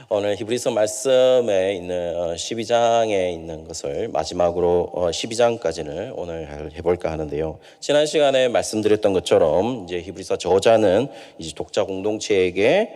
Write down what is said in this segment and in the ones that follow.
오늘 히브리서 말씀에 있는 12장에 있는 것을 마지막으로 12장까지는 오늘 해볼까 하는데요. 지난 시간에 말씀드렸던 것처럼 이제 히브리서 저자는 이제 독자 공동체에게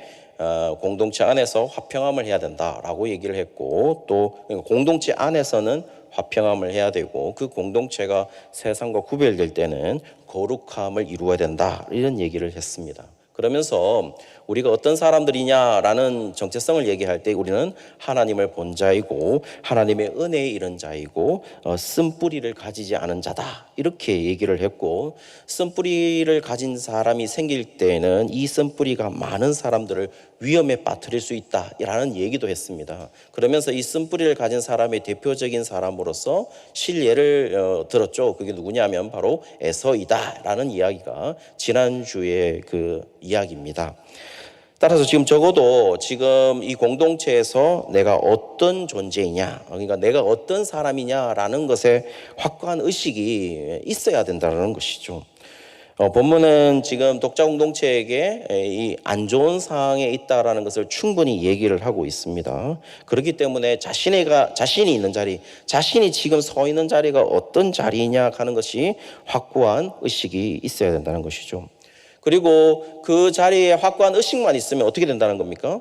공동체 안에서 화평함을 해야 된다라고 얘기를 했고, 또 공동체 안에서는 화평함을 해야 되고, 그 공동체가 세상과 구별될 때는 거룩함을 이루어야 된다, 이런 얘기를 했습니다. 그러면서 우리가 어떤 사람들이냐라는 정체성을 얘기할 때 우리는 하나님을 본 자이고 하나님의 은혜에 이른 자이고 쓴뿌리를 가지지 않은 자다, 이렇게 얘기를 했고, 쓴뿌리를 가진 사람이 생길 때는 이 쓴뿌리가 많은 사람들을 위험에 빠뜨릴 수 있다라는 얘기도 했습니다. 그러면서 이 쓴뿌리를 가진 사람의 대표적인 사람으로서 실예를 들었죠. 그게 누구냐면 바로 에서이다라는 이야기가 지난주에 그 이야기입니다. 따라서 지금 적어도 지금 이 공동체에서 내가 어떤 존재이냐, 그러니까 내가 어떤 사람이냐라는 것에 확고한 의식이 있어야 된다는 것이죠. 본문은 지금 독자 공동체에게 이 안 좋은 상황에 있다라는 것을 충분히 얘기를 하고 있습니다. 그렇기 때문에 자신이 있는 자리, 자신이 지금 서 있는 자리가 어떤 자리냐 하는 것이 확고한 의식이 있어야 된다는 것이죠. 그리고 그 자리에 확고한 의식만 있으면 어떻게 된다는 겁니까?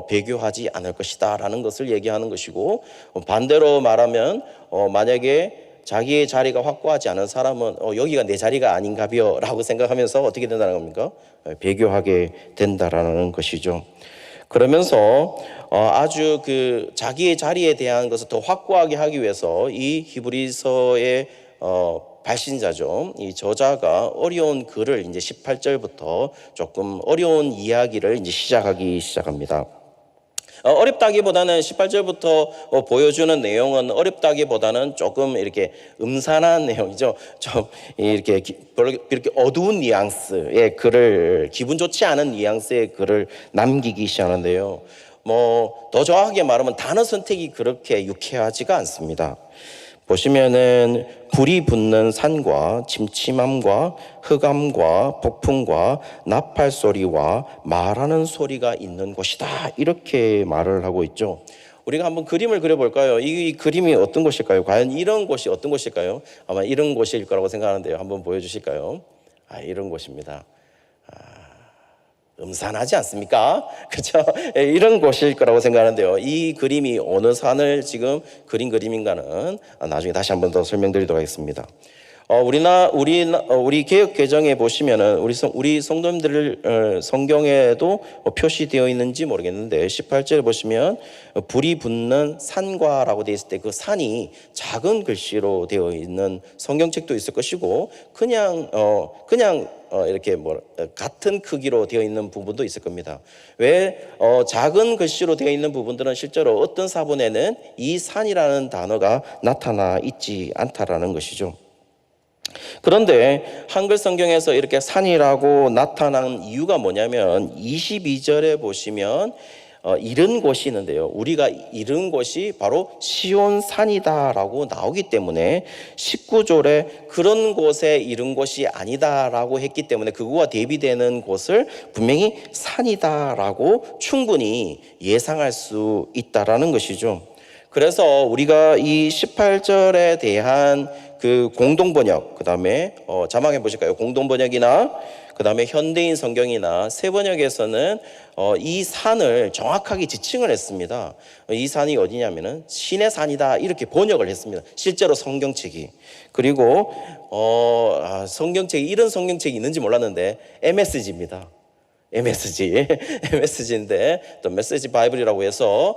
배교하지 않을 것이다 라는 것을 얘기하는 것이고, 반대로 말하면 만약에 자기의 자리가 확고하지 않은 사람은 여기가 내 자리가 아닌가벼 라고 생각하면서 어떻게 된다는 겁니까? 배교하게 된다라는 것이죠. 그러면서 아주 그 자기의 자리에 대한 것을 더 확고하게 하기 위해서 이 히브리서의 발신자죠, 이 저자가 어려운 글을 이제 18절부터 조금 어려운 이야기를 이제 시작합니다. 어렵다기보다는 18절부터 보여주는 내용은 어렵다기보다는 조금 이렇게 음산한 내용이죠. 좀 이렇게 어두운 뉘앙스의 글을, 기분 좋지 않은 뉘앙스의 글을 남기기 시작하는데요. 더 정확하게 말하면 단어 선택이 그렇게 유쾌하지가 않습니다. 보시면은 불이 붙는 산과 침침함과 흑암과 폭풍과 나팔 소리와 말하는 소리가 있는 곳이다, 이렇게 말을 하고 있죠. 우리가 한번 그림을 그려볼까요? 이 그림이 어떤 곳일까요? 과연 이런 곳이 어떤 곳일까요? 아마 이런 곳일 거라고 생각하는데요. 한번 보여주실까요? 이런 곳입니다. 음산하지 않습니까? 그렇죠? 이런 곳일 거라고 생각하는데요. 이 그림이 어느 산을 지금 그린 그림인가는 나중에 다시 한번 더 설명드리도록 하겠습니다. 우리 개역 개정에 보시면은 우리 성도님들 성경에도 표시되어 있는지 모르겠는데 18절에 보시면 불이 붙는 산과라고 되어 있을 때 그 산이 작은 글씨로 되어 있는 성경책도 있을 것이고, 그냥 이렇게 같은 크기로 되어 있는 부분도 있을 겁니다. 왜 작은 글씨로 되어 있는 부분들은 실제로 어떤 사본에는 이 산이라는 단어가 나타나 있지 않다라는 것이죠. 그런데 한글 성경에서 이렇게 산이라고 나타난 이유가 뭐냐면 22절에 보시면 이른 곳이 있는데요. 우리가 이른 곳이 바로 시온산이다라고 나오기 때문에 19절에 그런 곳에 이른 곳이 아니다라고 했기 때문에 그거와 대비되는 곳을 분명히 산이다라고 충분히 예상할 수 있다라는 것이죠. 그래서 우리가 이 18절에 대한 그 공동번역, 그 다음에 자막해 보실까요? 공동번역이나 그 다음에 현대인 성경이나 새 번역에서는 이 산을 정확하게 지칭을 했습니다. 이 산이 어디냐면은 신의 산이다, 이렇게 번역을 했습니다. 실제로 성경책이. 그리고 성경책이, 이런 성경책이 있는지 몰랐는데 MSG입니다. MSG인데 또 메시지 바이블이라고 해서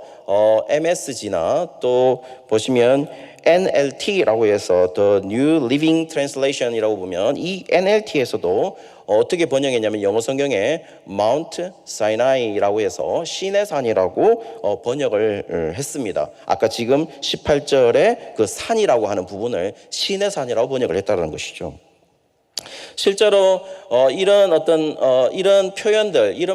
MSG나 또 보시면 NLT라고 해서 The New Living Translation이라고 보면 이 NLT에서도 어떻게 번역했냐면 영어 성경에 Mount Sinai라고 해서 신의 산이라고 번역을 했습니다. 아까 지금 18절에 그 산이라고 하는 부분을 신의 산이라고 번역을 했다는 것이죠. 실제로 이런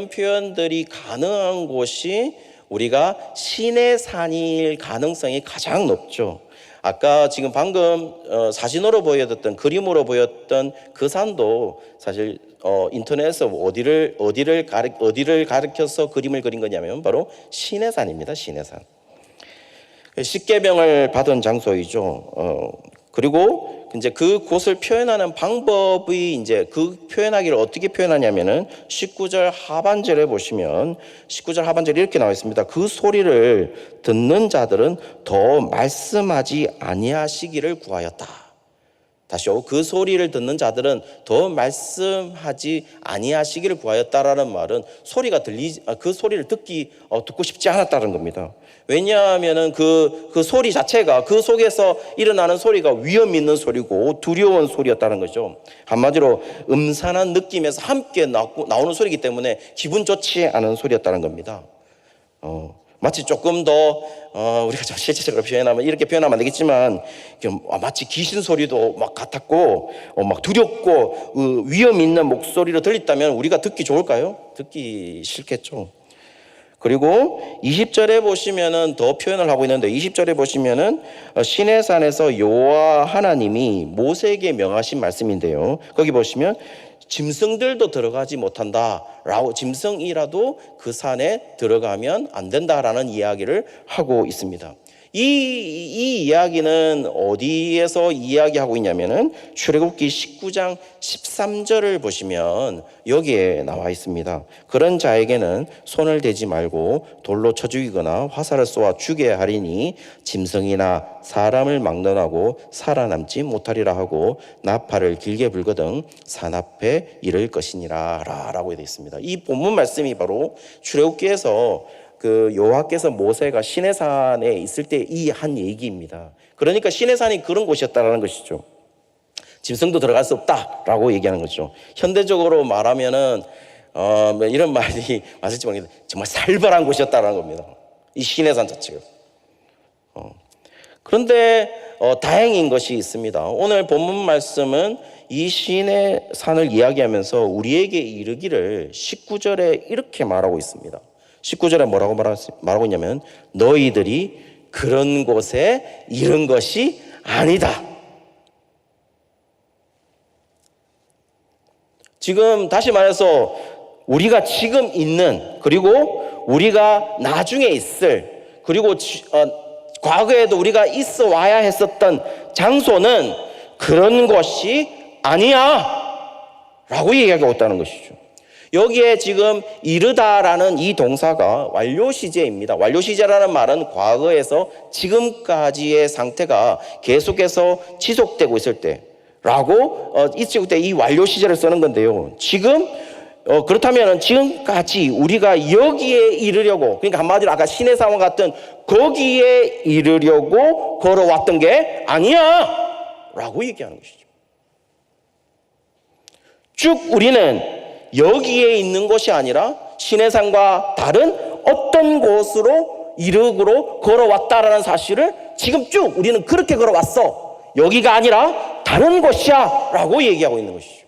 표현들이 가능한 곳이 우리가 신의 산일 가능성이 가장 높죠. 아까 지금 방금 사진으로 보여줬던 그림으로 보였던 그 산도 사실 인터넷에서 어디를 가리켜서 그림을 그린 거냐면 바로 시내산입니다. 시내산. 십계명을 받은 장소이죠. 그리고 이제 그 곳을 표현하는 방법이 이제 그 표현하기를 어떻게 표현하냐면은 19절 하반절에 보시면 19절 하반절에 이렇게 나와 있습니다. 그 소리를 듣는 자들은 더 말씀하지 아니하시기를 구하였다. 다시요. 그 소리를 듣는 자들은 더 말씀하지 아니하시기를 구하였다라는 말은 그 소리를 듣고 싶지 않았다는 겁니다. 왜냐하면은 그 소리 자체가 그 속에서 일어나는 소리가 위험 있는 소리고 두려운 소리였다는 거죠. 한마디로 음산한 느낌에서 함께 나오는 소리이기 때문에 기분 좋지 않은 소리였다는 겁니다. 마치 조금 더 우리가 좀 실제적으로 표현하면 이렇게 표현하면 안 되겠지만 마치 귀신 소리도 막 같았고 막 두렵고 위험 있는 목소리로 들렸다면 우리가 듣기 좋을까요? 듣기 싫겠죠. 그리고 20절에 보시면은 더 표현을 하고 있는데 20절에 보시면은 시내산에서 여호와 하나님이 모세에게 명하신 말씀인데요. 거기 보시면 짐승들도 들어가지 못한다라고, 짐승이라도 그 산에 들어가면 안 된다라는 이야기를 하고 있습니다. 이 이야기는 어디에서 이야기하고 있냐면은 출애굽기 19장 13절을 보시면 여기에 나와 있습니다. 그런 자에게는 손을 대지 말고 돌로 쳐 죽이거나 화살을 쏘아 죽여야 하리니 짐승이나 사람을 막론하고 살아남지 못하리라 하고 나팔을 길게 불거든 산 앞에 이를 것이니라 라고 되어 있습니다. 이 본문 말씀이 바로 출애굽기에서 여호와께서 모세가 시내산에 있을 때 이 한 얘기입니다. 그러니까 시내산이 그런 곳이었다라는 것이죠. 짐승도 들어갈 수 없다라고 얘기하는 거죠. 현대적으로 말하면은 이런 말이 맞을지 모르겠는데 정말 살벌한 곳이었다라는 겁니다. 이 시내산 자체가. 그런데 다행인 것이 있습니다. 오늘 본문 말씀은 이 시내산을 이야기하면서 우리에게 이르기를 19절에 이렇게 말하고 있습니다. 19절에 뭐라고 말하고 있냐면 너희들이 그런 곳에 이른 것이 아니다. 지금 다시 말해서 우리가 지금 있는, 그리고 우리가 나중에 있을, 그리고 과거에도 우리가 있어 와야 했었던 장소는 그런 것이 아니야 라고 얘기하고 있다는 것이죠. 여기에 지금 이르다라는 이 동사가 완료시제입니다. 완료시제라는 말은 과거에서 지금까지의 상태가 계속해서 지속되고 있을 때라고 있을 때 이 완료시제를 쓰는 건데요. 지금 그렇다면 지금까지 우리가 여기에 이르려고, 그러니까 한마디로 아까 시내산과 같은 거기에 이르려고 걸어왔던 게 아니야 라고 얘기하는 것이죠. 쭉 우리는 여기에 있는 것이 아니라 시내산과 다른 어떤 곳으로 이르기로 걸어왔다라는 사실을 지금 쭉 우리는 그렇게 걸어왔어. 여기가 아니라 다른 곳이야 라고 얘기하고 있는 것이죠.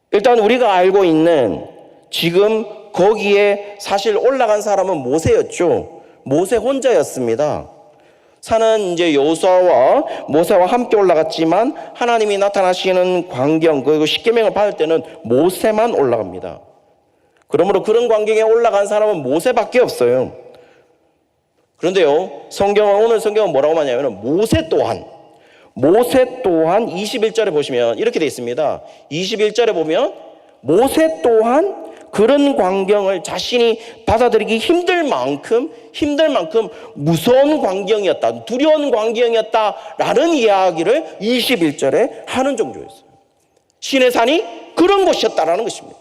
일단 우리가 알고 있는 지금 거기에 사실 올라간 사람은 모세였죠. 모세 혼자였습니다. 산은 이제 여호수아와 모세와 함께 올라갔지만 하나님이 나타나시는 광경, 그리고 십계명을 받을 때는 모세만 올라갑니다. 그러므로 그런 광경에 올라간 사람은 모세밖에 없어요. 그런데요, 오늘 성경은 뭐라고 하냐면 모세 또한 21절에 보시면 이렇게 되어 있습니다. 21절에 보면 모세 또한 그런 광경을 자신이 받아들이기 힘들 만큼 무서운 광경이었다, 두려운 광경이었다라는 이야기를 21절에 하는 정도였어요. 시내산이 그런 곳이었다라는 것입니다.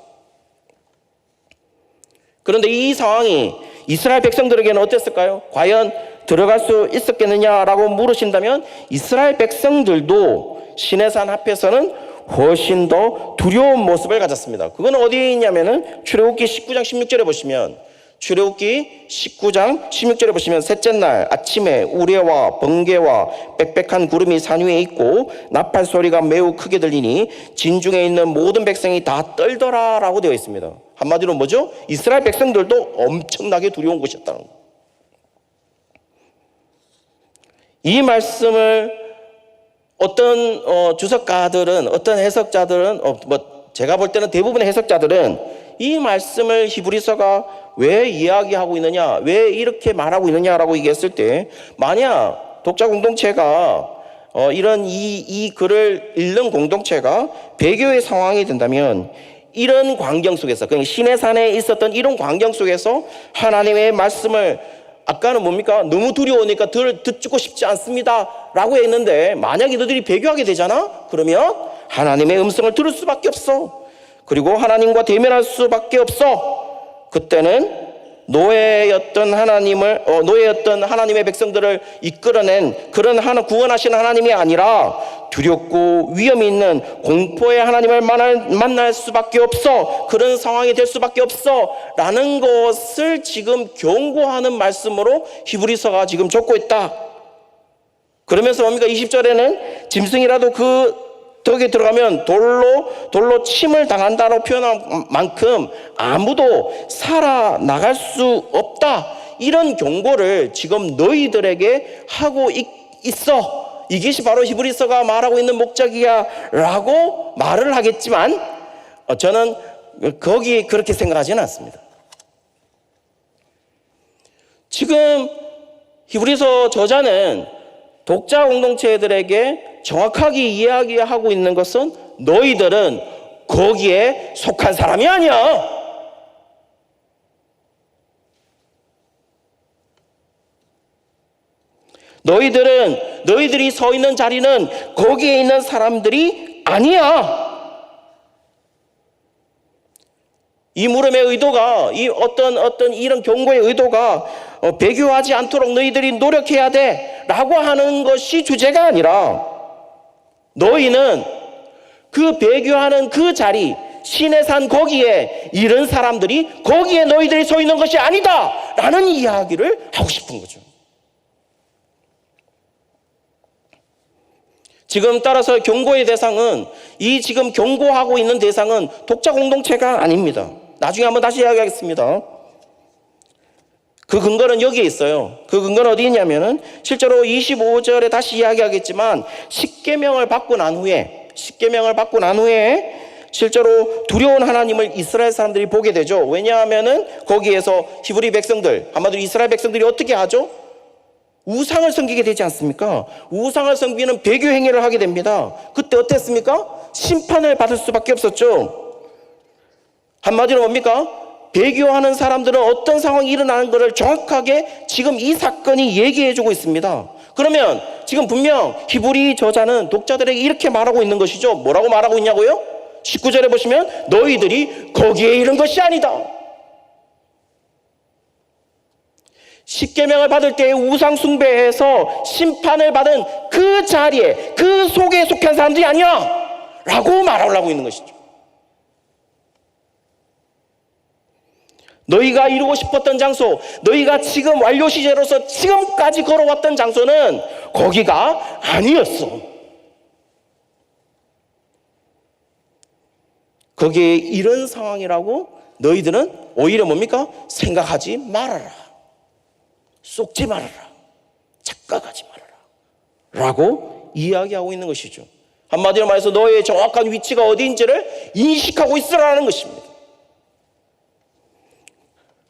그런데 이 상황이 이스라엘 백성들에게는 어땠을까요? 과연 들어갈 수 있었겠느냐라고 물으신다면 이스라엘 백성들도 시내산 앞에서는 훨씬 더 두려운 모습을 가졌습니다. 그건 어디에 있냐면은 출애굽기 19장 16절에 보시면, 출애굽기 19장 16절에 보시면 셋째 날 아침에 우레와 번개와 빽빽한 구름이 산 위에 있고 나팔 소리가 매우 크게 들리니 진중에 있는 모든 백성이 다 떨더라라고 되어 있습니다. 한마디로 뭐죠? 이스라엘 백성들도 엄청나게 두려운 곳이었다는 거예요. 이 말씀을 어떤 주석가들은, 어떤 해석자들은, 제가 볼 때는 대부분의 해석자들은 이 말씀을 히브리서가 왜 이야기하고 있느냐, 왜 이렇게 말하고 있느냐라고 얘기했을 때, 만약 독자 공동체가 이런 이 글을 읽는 공동체가 배교의 상황이 된다면, 이런 광경 속에서, 그러니까 시내산에 있었던 이런 광경 속에서 하나님의 말씀을, 아까는 뭡니까? 너무 두려우니까 듣고 싶지 않습니다 라고 했는데, 만약에 너희들이 배교하게 되잖아? 그러면 하나님의 음성을 들을 수밖에 없어. 그리고 하나님과 대면할 수밖에 없어. 그때는 노예였던 하나님의 백성들을 이끌어낸 그런 구원하시는 하나님이 아니라 두렵고 위험이 있는 공포의 하나님을 만날 수밖에 없어. 그런 상황이 될 수밖에 없어 라는 것을 지금 경고하는 말씀으로 히브리서가 지금 적고 있다. 그러면서 뭡니까? 20절에는 짐승이라도 그 덕에 들어가면 돌로 침을 당한다고 표현한 만큼 아무도 살아나갈 수 없다. 이런 경고를 지금 너희들에게 하고 있어. 이것이 바로 히브리서가 말하고 있는 목적이야 라고 말을 하겠지만, 저는 거기에 그렇게 생각하지는 않습니다. 지금 히브리서 저자는 독자 공동체들에게 정확하게 이야기하고 있는 것은, 너희들은 거기에 속한 사람이 아니야. 너희들이 서 있는 자리는 거기에 있는 사람들이 아니야. 이 물음의 의도가, 이 어떤 이런 경고의 의도가 배교하지 않도록 너희들이 노력해야 돼 라고 하는 것이 주제가 아니라, 너희는 그 배교하는 그 자리, 시내산 거기에 이런 사람들이 거기에 너희들이 서 있는 것이 아니다 라는 이야기를 하고 싶은 거죠. 지금 따라서 경고의 대상은, 이 지금 경고하고 있는 대상은 독자 공동체가 아닙니다. 나중에 한번 다시 이야기하겠습니다. 그 근거는 여기에 있어요. 그 근거는 어디 있냐면은, 실제로 25절에 다시 이야기하겠지만, 십계명을 받고 난 후에 실제로 두려운 하나님을 이스라엘 사람들이 보게 되죠. 왜냐하면은 거기에서 히브리 백성들, 한마디로 이스라엘 백성들이 어떻게 하죠? 우상을 섬기게 되지 않습니까? 우상을 섬기는 배교 행위를 하게 됩니다. 그때 어땠습니까? 심판을 받을 수밖에 없었죠. 한마디로 뭡니까? 배교하는 사람들은 어떤 상황이 일어나는 것을 정확하게 지금 이 사건이 얘기해주고 있습니다. 그러면 지금 분명 히브리 저자는 독자들에게 이렇게 말하고 있는 것이죠. 뭐라고 말하고 있냐고요? 19절에 보시면, 너희들이 거기에 이른 것이 아니다. 십계명을 받을 때에 우상 숭배해서 심판을 받은 그 자리에, 그 속에 속한 사람들이 아니야 라고 말하려고 있는 것이죠. 너희가 이루고 싶었던 장소, 너희가 지금 완료 시제로서 지금까지 걸어왔던 장소는 거기가 아니었어. 거기에 이런 상황이라고 너희들은 오히려 뭡니까? 생각하지 말아라. 속지 말아라. 착각하지 말아라 라고 이야기하고 있는 것이죠. 한마디로 말해서 너의 정확한 위치가 어디인지를 인식하고 있으라는 것입니다.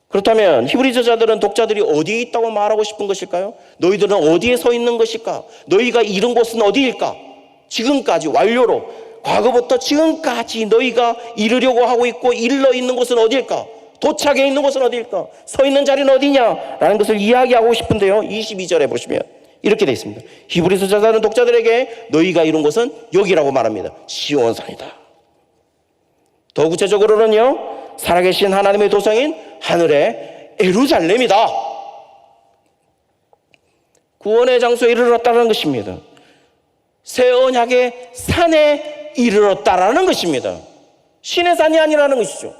그렇다면 히브리 저자들은 독자들이 어디에 있다고 말하고 싶은 것일까요? 너희들은 어디에 서 있는 것일까? 너희가 이른 곳은 어디일까? 지금까지 완료로, 과거부터 지금까지 너희가 이르려고 하고 있고 이르러 있는 곳은 어디일까? 도착해 있는 곳은 어디일까? 서 있는 자리는 어디냐? 라는 것을 이야기하고 싶은데요, 22절에 보시면 이렇게 되어 있습니다. 히브리서 저자는 독자들에게 너희가 이룬 곳은 여기라고 말합니다. 시온산이다. 더 구체적으로는요, 살아계신 하나님의 도성인 하늘의 예루살렘이다. 구원의 장소에 이르렀다는 것입니다. 새 언약의 산에 이르렀다라는 것입니다. 신의 산이 아니라는 것이죠.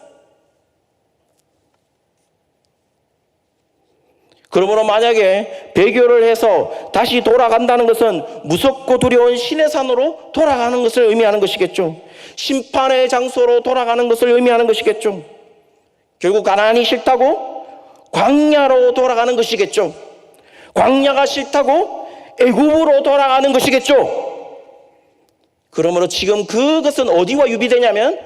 그러므로 만약에 배교를 해서 다시 돌아간다는 것은 무섭고 두려운 신의 산으로 돌아가는 것을 의미하는 것이겠죠. 심판의 장소로 돌아가는 것을 의미하는 것이겠죠. 결국 가나안이 싫다고 광야로 돌아가는 것이겠죠. 광야가 싫다고 애굽으로 돌아가는 것이겠죠. 그러므로 지금 그것은 어디와 유비되냐면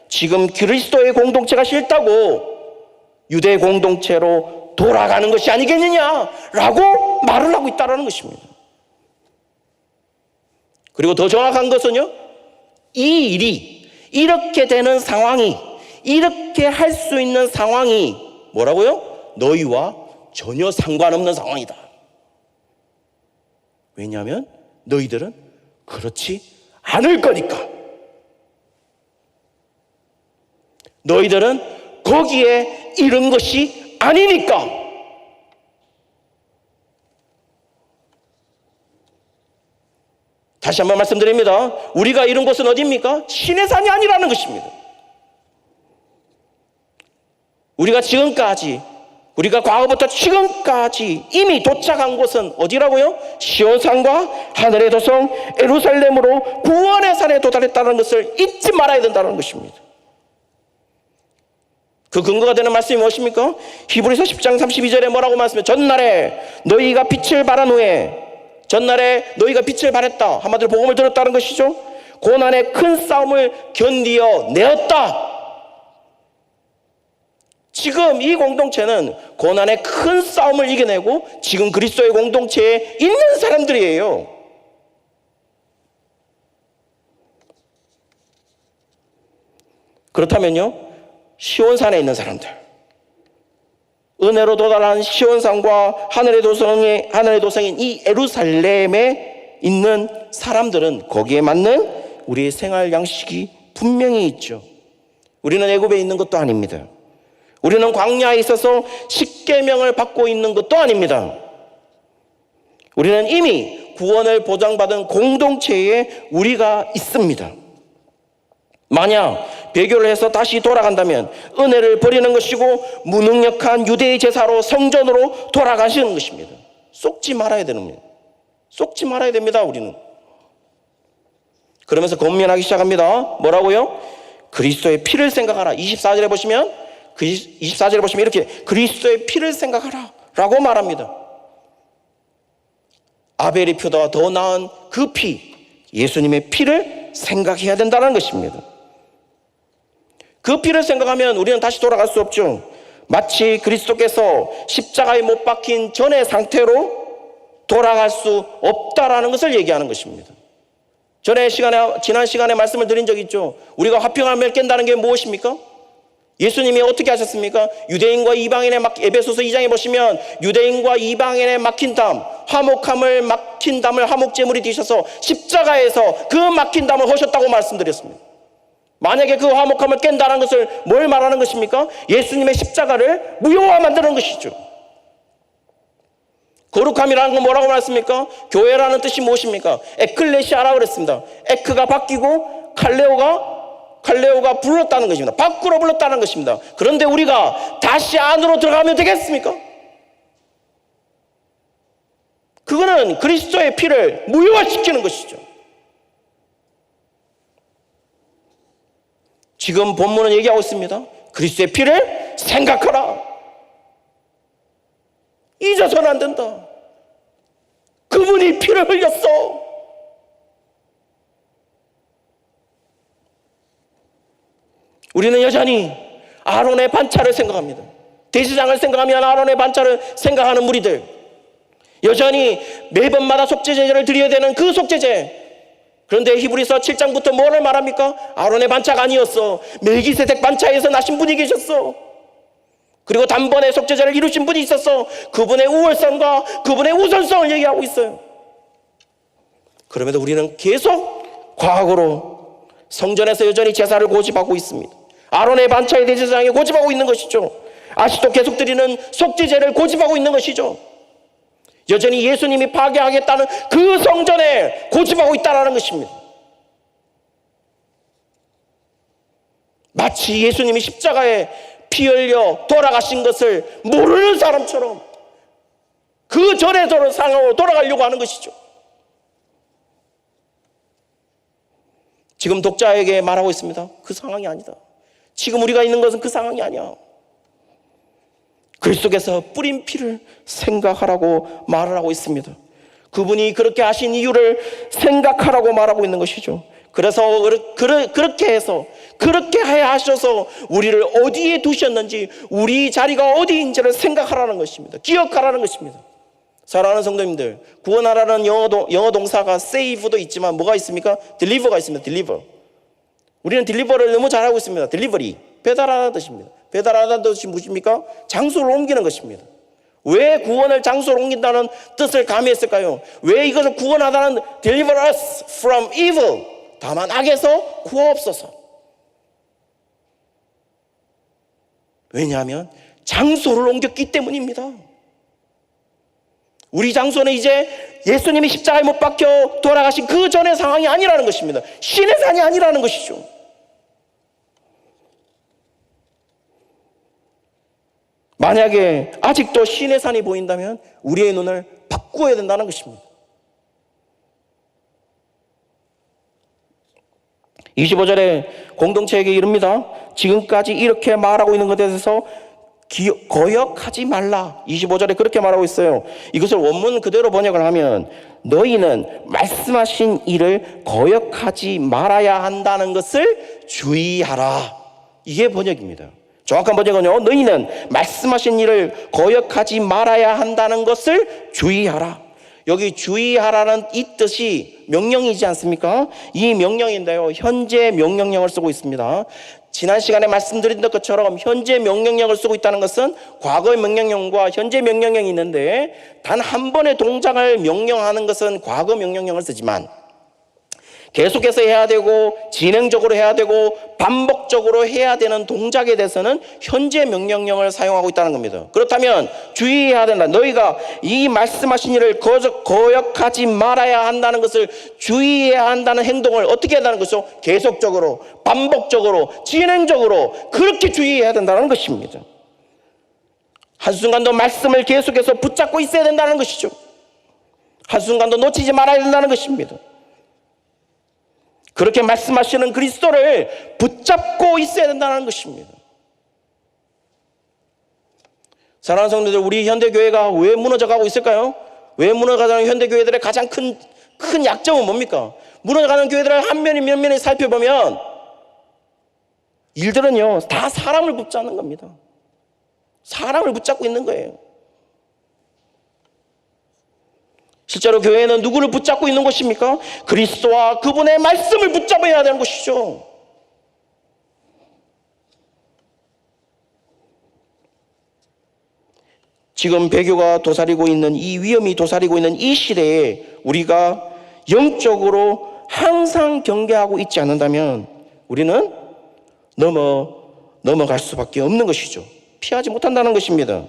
지금 그리스도의 공동체가 싫다고 유대 공동체로 돌아가는 것이 아니겠느냐라고 말을 하고 있다는 것입니다. 그리고 더 정확한 것은요, 이 일이 이렇게 되는 상황이, 이렇게 할 수 있는 상황이 뭐라고요? 너희와 전혀 상관없는 상황이다. 왜냐하면 너희들은 그렇지 않을 거니까. 너희들은 거기에 이른 것이 아니니까. 다시 한번 말씀드립니다. 우리가 이룬 곳은 어디입니까? 신의 산이 아니라는 것입니다. 우리가 과거부터 지금까지 이미 도착한 곳은 어디라고요? 시온산과 하늘의 도성 예루살렘으로 구원의 산에 도달했다는 것을 잊지 말아야 된다는 것입니다. 그 근거가 되는 말씀이 무엇입니까? 히브리서 10장 32절에 뭐라고 말씀해요? 전날에 너희가 빛을 발한 후에, 전날에 너희가 빛을 발했다, 한마디로 복음을 들었다는 것이죠. 고난의 큰 싸움을 견디어 내었다. 지금 이 공동체는 고난의 큰 싸움을 이겨내고 지금 그리스도의 공동체에 있는 사람들이에요. 그렇다면요, 시온산에 있는 사람들, 은혜로 도달한 시온산과 하늘의 도성인 이 예루살렘에 있는 사람들은 거기에 맞는 우리의 생활 양식이 분명히 있죠. 우리는 애굽에 있는 것도 아닙니다. 우리는 광야에 있어서 십계명을 받고 있는 것도 아닙니다. 우리는 이미 구원을 보장받은 공동체에 우리가 있습니다. 만약 배교를 해서 다시 돌아간다면 은혜를 버리는 것이고 무능력한 유대의 제사로 성전으로 돌아가시는 것입니다. 속지 말아야 됩니다. 속지 말아야 됩니다. 우리는. 그러면서 권면하기 시작합니다. 뭐라고요? 그리스도의 피를 생각하라. 24절에 보시면 이렇게 그리스도의 피를 생각하라 라고 말합니다. 아벨의 피보다 더 나은 그 피, 예수님의 피를 생각해야 된다는 것입니다. 그 피를 생각하면 우리는 다시 돌아갈 수 없죠. 마치 그리스도께서 십자가에 못 박힌 전의 상태로 돌아갈 수 없다라는 것을 얘기하는 것입니다. 지난 시간에 말씀을 드린 적이 있죠. 우리가 화평함을 깬다는 게 무엇입니까? 예수님이 어떻게 하셨습니까? 유대인과 이방인의 에베소서 2장에 보시면 유대인과 이방인의 막힌 담, 화목함을 막힌 담을 화목제물이 되셔서 십자가에서 그 막힌 담을 허셨다고 말씀드렸습니다. 만약에 그 화목함을 깬다는 것을 뭘 말하는 것입니까? 예수님의 십자가를 무효화 만드는 것이죠. 거룩함이라는 건 뭐라고 말했습니까? 교회라는 뜻이 무엇입니까? 에클레시아라고 그랬습니다. 에크가 바뀌고 칼레오가 불렀다는 것입니다. 밖으로 불렀다는 것입니다. 그런데 우리가 다시 안으로 들어가면 되겠습니까? 그거는 그리스도의 피를 무효화시키는 것이죠. 지금 본문은 얘기하고 있습니다. 그리스도의 피를 생각하라. 잊어서는 안 된다. 그분이 피를 흘렸어. 우리는 여전히 아론의 반차를 생각합니다. 대제사장을 생각하면 아론의 반차를 생각하는 무리들, 여전히 매번마다 속죄제를 드려야 되는 그 속죄제. 그런데 히브리서 7장부터 뭐를 말합니까? 아론의 반차가 아니었어. 멜기세덱 반차에서 나신 분이 계셨어. 그리고 단번에 속죄제를 이루신 분이 있었어. 그분의 우월성과 그분의 우선성을 얘기하고 있어요. 그럼에도 우리는 계속 과거로 성전에서 여전히 제사를 고집하고 있습니다. 아론의 반차에 대제사장이 고집하고 있는 것이죠. 아직도 계속 드리는 속죄제를 고집하고 있는 것이죠. 여전히 예수님이 파괴하겠다는 그 성전에 고집하고 있다는 것입니다. 마치 예수님이 십자가에 피 흘려 돌아가신 것을 모르는 사람처럼 그 전에 상황으로 돌아가려고 하는 것이죠. 지금 독자에게 말하고 있습니다. 그 상황이 아니다. 지금 우리가 있는 것은 그 상황이 아니야. 그리스도께서 뿌린 피를 생각하라고 말을 하고 있습니다. 그분이 그렇게 하신 이유를 생각하라고 말하고 있는 것이죠. 그래서 그렇게 해서 그렇게 해야 하셔서 우리를 어디에 두셨는지, 우리 자리가 어디인지를 생각하라는 것입니다. 기억하라는 것입니다. 사랑하는 성도님들, 구원하라는 영어 동사가 save도 있지만 뭐가 있습니까? deliver가 있습니다. deliver. 우리는 딜리버를 너무 잘하고 있습니다. 딜리버리, 배달하는 뜻입니다. 배달하는 뜻이 무엇입니까? 장소를 옮기는 것입니다. 왜 구원을 장소로 옮긴다는 뜻을 가미했을까요? 왜 이것을 구원하다는 deliver us from evil, 다만 악에서 구하옵소서. 왜냐하면 장소를 옮겼기 때문입니다. 우리 장소는 이제 예수님이 십자가에 못 박혀 돌아가신 그 전의 상황이 아니라는 것입니다. 신의 산이 아니라는 것이죠. 만약에 아직도 신의 산이 보인다면 우리의 눈을 바꾸어야 된다는 것입니다. 25절에 공동체에게 이릅니다. 지금까지 이렇게 말하고 있는 것에 대해서 거역하지 말라. 25절에 그렇게 말하고 있어요. 이것을 원문 그대로 번역을 하면 너희는 말씀하신 일을 거역하지 말아야 한다는 것을 주의하라. 이게 번역입니다. 정확한 번역은요, 너희는 말씀하신 일을 거역하지 말아야 한다는 것을 주의하라. 여기 주의하라는 이 뜻이 명령이지 않습니까? 이 명령인데요, 현재 명령형을 쓰고 있습니다. 지난 시간에 말씀드린 것처럼 현재 명령형을 쓰고 있다는 것은 과거의 명령형과 현재 명령형이 있는데, 단 한 번의 동작을 명령하는 것은 과거 명령형을 쓰지만 계속해서 해야 되고 진행적으로 해야 되고 반복적으로 해야 되는 동작에 대해서는 현재 명령형을 사용하고 있다는 겁니다. 그렇다면 주의해야 된다. 너희가 이 말씀하신 일을 거역하지 말아야 한다는 것을 주의해야 한다는 행동을 어떻게 해야 한다는 것이죠? 계속적으로, 반복적으로, 진행적으로 그렇게 주의해야 된다는 것입니다. 한순간도 말씀을 계속해서 붙잡고 있어야 된다는 것이죠. 한순간도 놓치지 말아야 된다는 것입니다. 그렇게 말씀하시는 그리스도를 붙잡고 있어야 된다는 것입니다. 사랑하는 성도들, 우리 현대교회가 왜 무너져가고 있을까요? 왜 무너져가는 현대교회들의 가장 큰 약점은 뭡니까? 무너져가는 교회들을 한 면이 몇 면이 살펴보면 일들은요, 다 사람을 붙잡는 겁니다. 사람을 붙잡고 있는 거예요. 실제로 교회는 누구를 붙잡고 있는 것입니까? 그리스도와 그분의 말씀을 붙잡아야 되는 것이죠. 지금 배교가 도사리고 있는, 이 위험이 도사리고 있는 이 시대에 우리가 영적으로 항상 경계하고 있지 않는다면 우리는 넘어갈 수밖에 없는 것이죠. 피하지 못한다는 것입니다.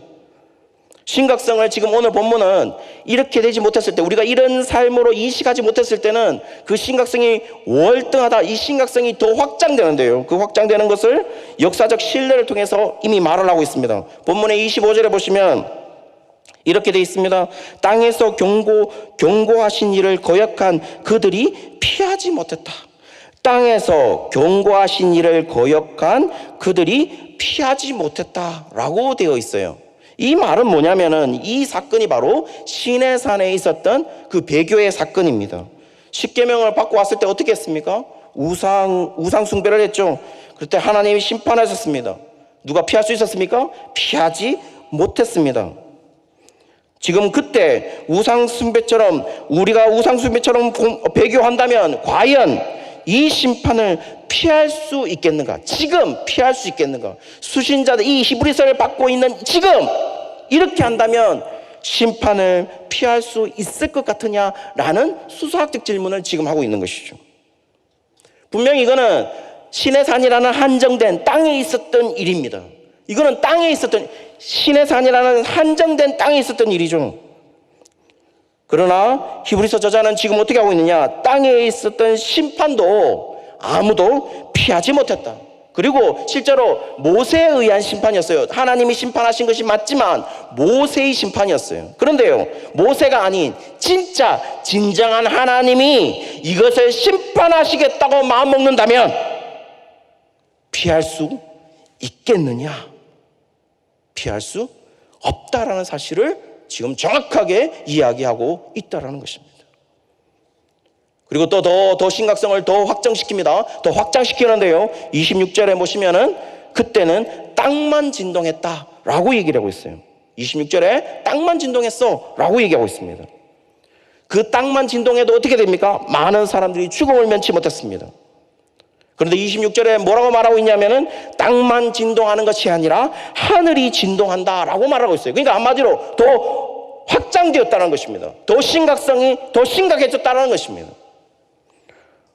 심각성을 지금 오늘 본문은 이렇게 되지 못했을 때, 우리가 이런 삶으로 인식하지 못했을 때는 그 심각성이 월등하다, 이 심각성이 더 확장되는데요, 그 확장되는 것을 역사적 신뢰를 통해서 이미 말을 하고 있습니다. 본문의 25절에 보시면 이렇게 되어 있습니다. 땅에서 경고하신 일을 거역한 그들이 피하지 못했다. 땅에서 경고하신 일을 거역한 그들이 피하지 못했다라고 되어 있어요. 이 말은 뭐냐면은 이 사건이 바로 시내산에 있었던 그 배교의 사건입니다. 십계명을 받고 왔을 때 어떻게 했습니까? 우상 숭배를 했죠. 그때 하나님이 심판하셨습니다. 누가 피할 수 있었습니까? 피하지 못했습니다. 지금 그때 우상 숭배처럼, 우리가 우상 숭배처럼 배교한다면 과연 이 심판을 피할 수 있겠는가? 지금 피할 수 있겠는가? 수신자들, 이 히브리서를 받고 있는 지금 이렇게 한다면 심판을 피할 수 있을 것 같으냐라는 수사학적 질문을 지금 하고 있는 것이죠. 분명히 이거는 시내산이라는 한정된 땅에 있었던 일입니다. 이거는 땅에 있었던, 시내산이라는 한정된 땅에 있었던 일이죠. 그러나 히브리서 저자는 지금 어떻게 하고 있느냐? 땅에 있었던 심판도 아무도 피하지 못했다. 그리고 실제로 모세에 의한 심판이었어요. 하나님이 심판하신 것이 맞지만 모세의 심판이었어요. 그런데요, 모세가 아닌 진정한 하나님이 이것을 심판하시겠다고 마음먹는다면 피할 수 있겠느냐? 피할 수 없다라는 사실을 지금 정확하게 이야기하고 있다는 것입니다. 그리고 또 더 심각성을 더 확정시킵니다. 더 확장시키는데요. 26절에 보시면은 그때는 땅만 진동했다라고 얘기를 하고 있어요. 26절에 땅만 진동했어라고 얘기하고 있습니다. 그 땅만 진동해도 어떻게 됩니까? 많은 사람들이 죽음을 면치 못했습니다. 그런데 26절에 뭐라고 말하고 있냐면은 땅만 진동하는 것이 아니라 하늘이 진동한다라고 말하고 있어요. 그러니까 한마디로 더 확장되었다는 것입니다. 더 심각성이 더 심각해졌다는 것입니다.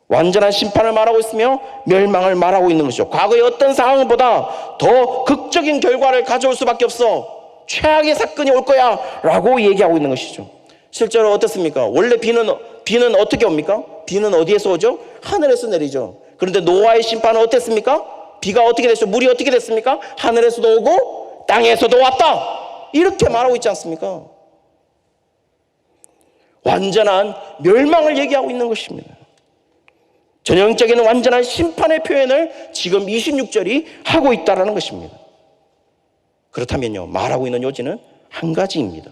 완전한 심판을 말하고 있으며 멸망을 말하고 있는 것이죠. 과거의 어떤 상황보다 더 극적인 결과를 가져올 수밖에 없어. 최악의 사건이 올 거야 라고 얘기하고 있는 것이죠. 실제로 어떻습니까? 원래 비는 어떻게 옵니까? 비는 어디에서 오죠? 하늘에서 내리죠. 그런데 노아의 심판은 어땠습니까? 비가 어떻게 됐죠? 물이 어떻게 됐습니까? 하늘에서도 오고 땅에서도 왔다. 이렇게 말하고 있지 않습니까? 완전한 멸망을 얘기하고 있는 것입니다. 전형적인 완전한 심판의 표현을 지금 26절이 하고 있다는 것입니다. 그렇다면요, 말하고 있는 요지는 한 가지입니다.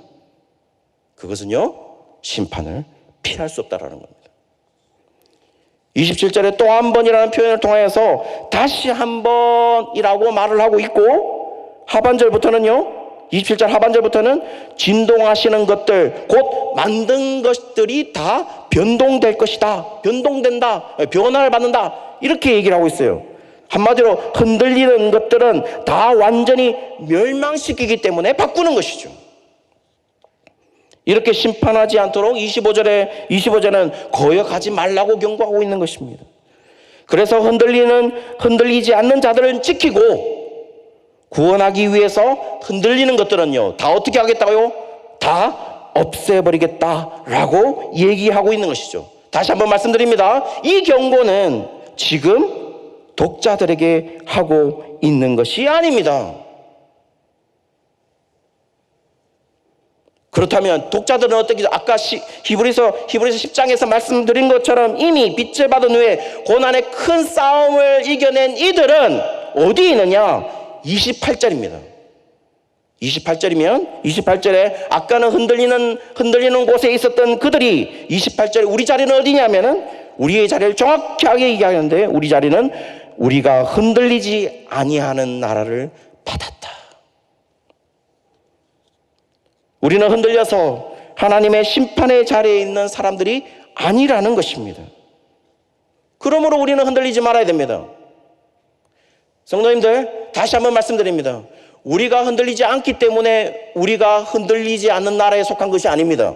그것은요, 심판을 피할 수 없다는 겁니다. 27절에 또 한 번이라는 표현을 통하여서 다시 한 번이라고 말을 하고 있고, 하반절부터는요, 27절 하반절부터는 진동하시는 것들, 곧 만든 것들이 다 변동될 것이다. 변동된다. 변화를 받는다. 이렇게 얘기를 하고 있어요. 한마디로 흔들리는 것들은 다 완전히 멸망시키기 때문에 바꾸는 것이죠. 이렇게 심판하지 않도록 25절은 거역하지 말라고 경고하고 있는 것입니다. 그래서 흔들리지 않는 자들을 지키고 구원하기 위해서 흔들리는 것들은요, 다 어떻게 하겠다고요? 다 없애버리겠다라고 얘기하고 있는 것이죠. 다시 한번 말씀드립니다. 이 경고는 지금 독자들에게 하고 있는 것이 아닙니다. 그렇다면 독자들은 어떻게, 아까 히브리서 10장에서 말씀드린 것처럼 이미 빚을 받은 후에 고난의 큰 싸움을 이겨낸 이들은 어디에 있느냐? 28절입니다. 28절에 아까는 흔들리는 곳에 있었던 그들이 28절에 우리 자리는 어디냐면은 우리의 자리를 정확하게 얘기하는데, 우리 자리는 우리가 흔들리지 아니하는 나라를 받았다. 우리는 흔들려서 하나님의 심판의 자리에 있는 사람들이 아니라는 것입니다. 그러므로 우리는 흔들리지 말아야 됩니다. 성도님들, 다시 한번 말씀드립니다. 우리가 흔들리지 않기 때문에 우리가 흔들리지 않는 나라에 속한 것이 아닙니다.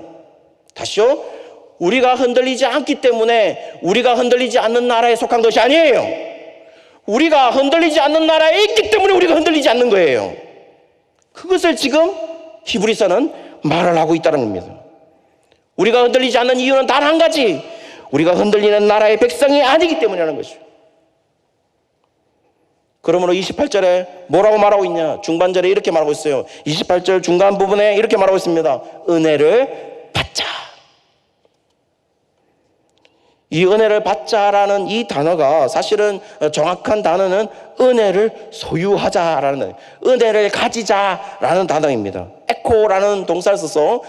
다시요. 우리가 흔들리지 않기 때문에 우리가 흔들리지 않는 나라에 속한 것이 아니에요. 우리가 흔들리지 않는 나라에 있기 때문에 우리가 흔들리지 않는 거예요. 그것을 지금 히브리서는 말을 하고 있다는 겁니다. 우리가 흔들리지 않는 이유는 단 한 가지, 우리가 흔들리는 나라의 백성이 아니기 때문이라는 것이죠. 그러므로 28절에 뭐라고 말하고 있냐? 중반절에 이렇게 말하고 있어요. 28절 중간 부분에 이렇게 말하고 있습니다. 은혜를 받자. 이 은혜를 받자라는 이 단어가 사실은 정확한 단어는 은혜를 소유하자라는, 은혜를 가지자라는 단어입니다. 에코라는 동사를 써서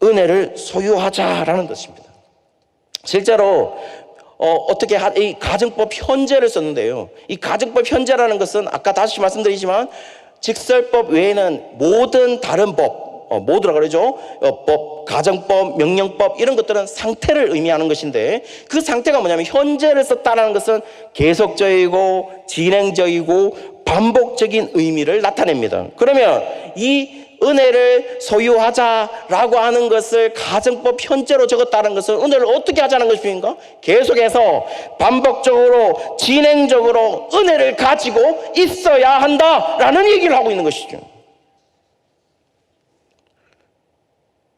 은혜를 소유하자라는 것입니다. 실제로 어떻게 이 가정법 현재를 썼는데요. 이 가정법 현재라는 것은 아까 다시 말씀드리지만 직설법 외에는 모든 다른 법, 모두라 그러죠. 법, 가정법, 명령법 이런 것들은 상태를 의미하는 것인데, 그 상태가 뭐냐면 현재를 썼다는 것은 계속적이고 진행적이고 반복적인 의미를 나타냅니다. 그러면 이 은혜를 소유하자라고 하는 것을 가정법 현재로 적었다는 것은 은혜를 어떻게 하자는 것입니까? 계속해서 반복적으로 진행적으로 은혜를 가지고 있어야 한다라는 얘기를 하고 있는 것이죠.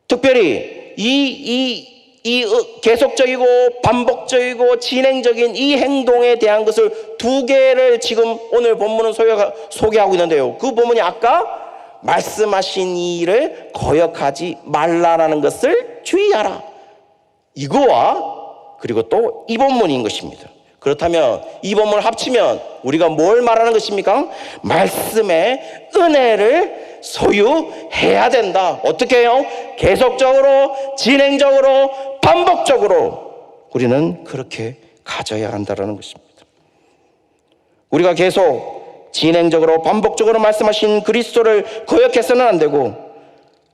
특별히 이 계속적이고 반복적이고 진행적인 이 행동에 대한 것을 두 개를 지금 오늘 본문은 소개하고 있는데요. 그 본문이 아까 말씀하신 일을 거역하지 말라라는 것을 주의하라, 이거와 그리고 또 이 본문인 것입니다. 그렇다면 이 본문을 합치면 우리가 뭘 말하는 것입니까? 말씀의 은혜를 소유해야 된다. 어떻게 해요? 계속적으로, 진행적으로, 반복적으로 우리는 그렇게 가져야 한다는 것입니다. 우리가 계속 진행적으로 반복적으로 말씀하신 그리스도를 거역해서는 안 되고,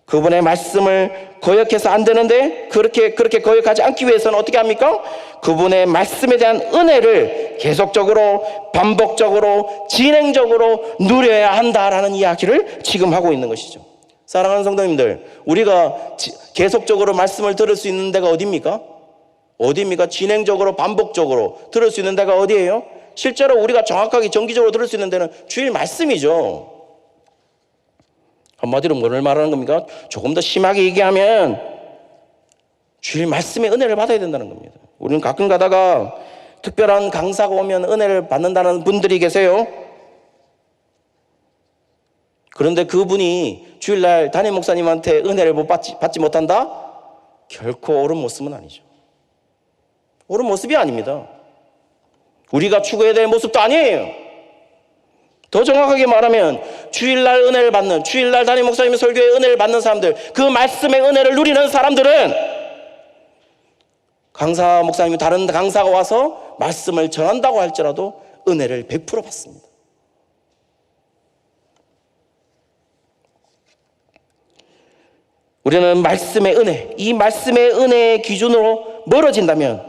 그분의 말씀을 거역해서 안 되는데 그렇게 거역하지 않기 위해서는 어떻게 합니까? 그분의 말씀에 대한 은혜를 계속적으로, 반복적으로, 진행적으로 누려야 한다라는 이야기를 지금 하고 있는 것이죠. 사랑하는 성도님들, 우리가 계속적으로 말씀을 들을 수 있는 데가 어디입니까? 진행적으로, 반복적으로 들을 수 있는 데가 어디예요? 실제로 우리가 정확하게 정기적으로 들을 수 있는 데는 주일 말씀이죠. 한마디로 뭐를 말하는 겁니까? 조금 더 심하게 얘기하면 주일 말씀의 은혜를 받아야 된다는 겁니다. 우리는 가끔 가다가 특별한 강사가 오면 은혜를 받는다는 분들이 계세요. 그런데 그분이 주일날 담임 목사님한테 은혜를 받지 못한다? 결코 옳은 모습은 아니죠. 옳은 모습이 아닙니다. 우리가 추구해야 될 모습도 아니에요. 더 정확하게 말하면 주일날 은혜를 받는, 주일날 담임 목사님의 설교에 은혜를 받는 사람들, 그 말씀의 은혜를 누리는 사람들은 강사 목사님이 다른 강사가 와서 말씀을 전한다고 할지라도 은혜를 100% 받습니다. 우리는 말씀의 은혜, 이 말씀의 은혜의 기준으로 멀어진다면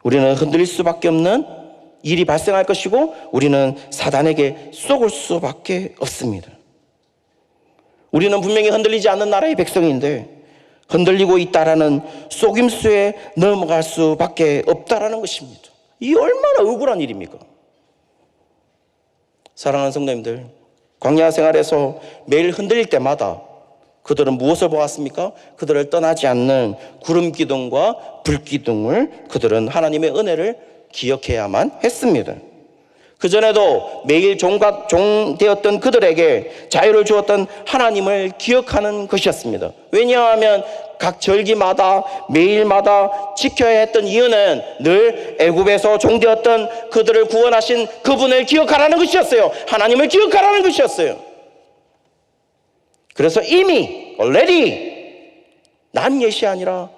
우리는 흔들릴 수밖에 없는 일이 발생할 것이고, 우리는 사단에게 쏘을 수밖에 없습니다. 우리는 분명히 흔들리지 않는 나라의 백성인데 흔들리고 있다라는 속임수에 넘어갈 수밖에 없다라는 것입니다. 이 얼마나 억울한 일입니까? 사랑하는 성도님들, 광야 생활에서 매일 흔들릴 때마다 그들은 무엇을 보았습니까? 그들을 떠나지 않는 구름 기둥과 불 기둥을, 그들은 하나님의 은혜를 기억해야만 했습니다. 그전에도 매일 종 되었던 그들에게 자유를 주었던 하나님을 기억하는 것이었습니다. 왜냐하면 각 절기마다 매일마다 지켜야 했던 이유는 늘 애굽에서 종 되었던 그들을 구원하신 그분을 기억하라는 것이었어요. 하나님을 기억하라는 것이었어요. 그래서 이미 already, 난 예시 아니라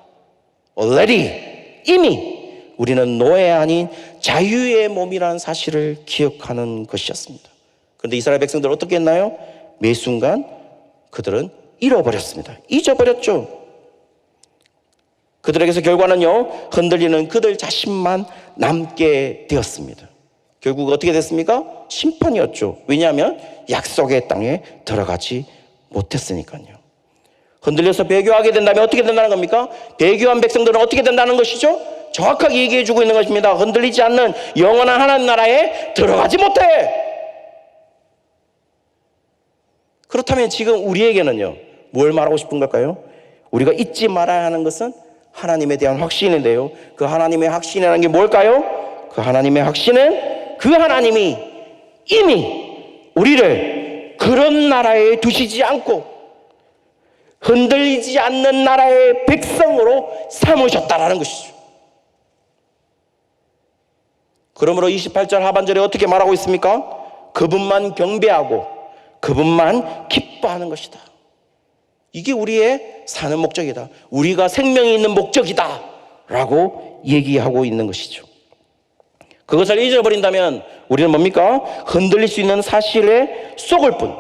already, 이미 우리는 노예 아닌 자유의 몸이라는 사실을 기억하는 것이었습니다. 그런데 이스라엘 백성들은 어떻게 했나요? 매 순간 그들은 잃어버렸습니다. 잊어버렸죠. 그들에게서 결과는요, 흔들리는 그들 자신만 남게 되었습니다. 결국 어떻게 됐습니까? 심판이었죠. 왜냐하면 약속의 땅에 들어가지 못했으니까요. 흔들려서 배교하게 된다면 어떻게 된다는 겁니까? 배교한 백성들은 어떻게 된다는 것이죠? 정확하게 얘기해 주고 있는 것입니다. 흔들리지 않는 영원한 하나님 나라에 들어가지 못해. 그렇다면 지금 우리에게는요, 뭘 말하고 싶은 걸까요? 우리가 잊지 말아야 하는 것은 하나님에 대한 확신인데요, 그 하나님의 확신이라는 게 뭘까요? 그 하나님의 확신은 그 하나님이 이미 우리를 그런 나라에 두시지 않고 흔들리지 않는 나라의 백성으로 삼으셨다라는 것이죠. 그러므로 28절 하반절에 어떻게 말하고 있습니까? 그분만 경배하고 그분만 기뻐하는 것이다. 이게 우리의 사는 목적이다. 우리가 생명이 있는 목적이다 라고 얘기하고 있는 것이죠. 그것을 잊어버린다면 우리는 뭡니까? 흔들릴 수 있는 사실에 속을 뿐,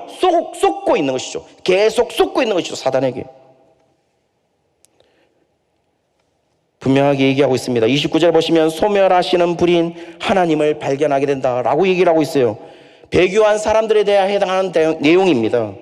속고 있는 것이죠. 계속 속고 있는 것이죠, 사단에게. 분명하게 얘기하고 있습니다. 29절 보시면 소멸하시는 불인 하나님을 발견하게 된다라고 얘기를 하고 있어요. 배교한 사람들에 대해 해당하는 내용입니다.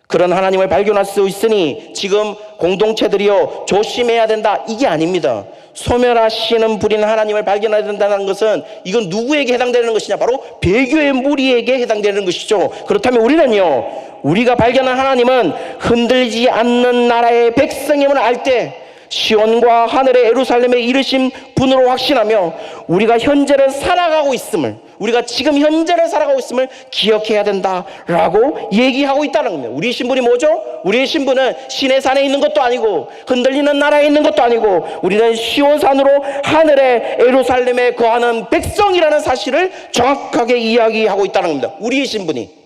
그런 하나님을 발견할 수 있으니 지금 공동체들이요 조심해야 된다, 이게 아닙니다. 소멸하시는 불인 하나님을 발견해야 된다는 것은 이건 누구에게 해당되는 것이냐? 바로 배교의 무리에게 해당되는 것이죠. 그렇다면 우리는요, 우리가 발견한 하나님은 흔들리지 않는 나라의 백성임을 알 때, 시온과 하늘의 예루살렘에 이르신 분으로 확신하며 우리가 현재를 살아가고 있음을, 우리가 지금 현재를 살아가고 있음을 기억해야 된다라고 얘기하고 있다는 겁니다. 우리 신분이 뭐죠? 우리의 신분은 신의 산에 있는 것도 아니고 흔들리는 나라에 있는 것도 아니고 우리는 시온산으로 하늘의 예루살렘에 거하는 백성이라는 사실을 정확하게 이야기하고 있다는 겁니다. 우리의 신분이.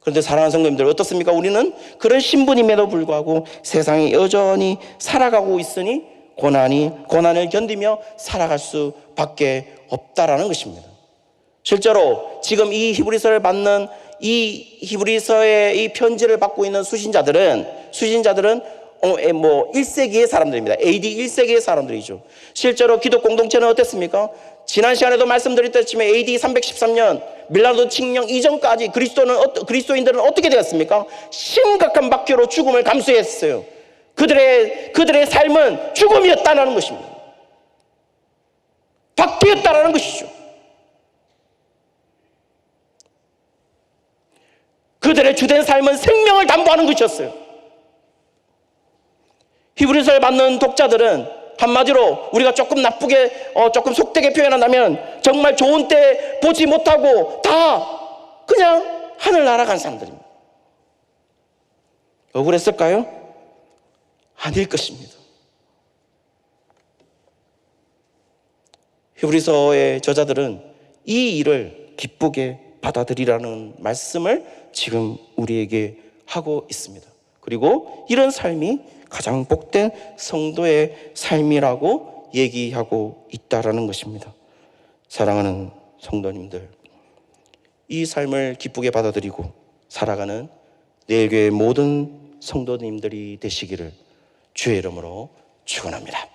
그런데 사랑하는 성도님들 어떻습니까? 우리는 그런 신분임에도 불구하고 세상에 여전히 살아가고 있으니 고난을 견디며 살아갈 수밖에 없다라는 것입니다. 실제로 지금 이 히브리서를 받는 이 히브리서의 이 편지를 받고 있는 수신자들은 1세기의 사람들입니다. AD 1세기의 사람들이죠. 실제로 기독 공동체는 어땠습니까? 지난 시간에도 말씀드렸다시피 AD 313년 밀라노 칙령 이전까지 그리스도인들은 어떻게 되었습니까? 심각한 박해로 죽음을 감수했어요. 그들의 삶은 죽음이었다는 것입니다. 박해였다는 것이죠. 그들의 주된 삶은 생명을 담보하는 것이었어요. 히브리서를 받는 독자들은 한마디로 우리가 조금 나쁘게 조금 속되게 표현한다면 정말 좋은 때 보지 못하고 다 그냥 하늘 날아간 사람들입니다. 억울했을까요? 아닐 것입니다. 히브리서의 저자들은 이 일을 기쁘게 받아들이라는 말씀을 지금 우리에게 하고 있습니다. 그리고 이런 삶이 가장 복된 성도의 삶이라고 얘기하고 있다라는 것입니다. 사랑하는 성도님들, 이 삶을 기쁘게 받아들이고 살아가는 내일교회 모든 성도님들이 되시기를 주의 이름으로 축원합니다.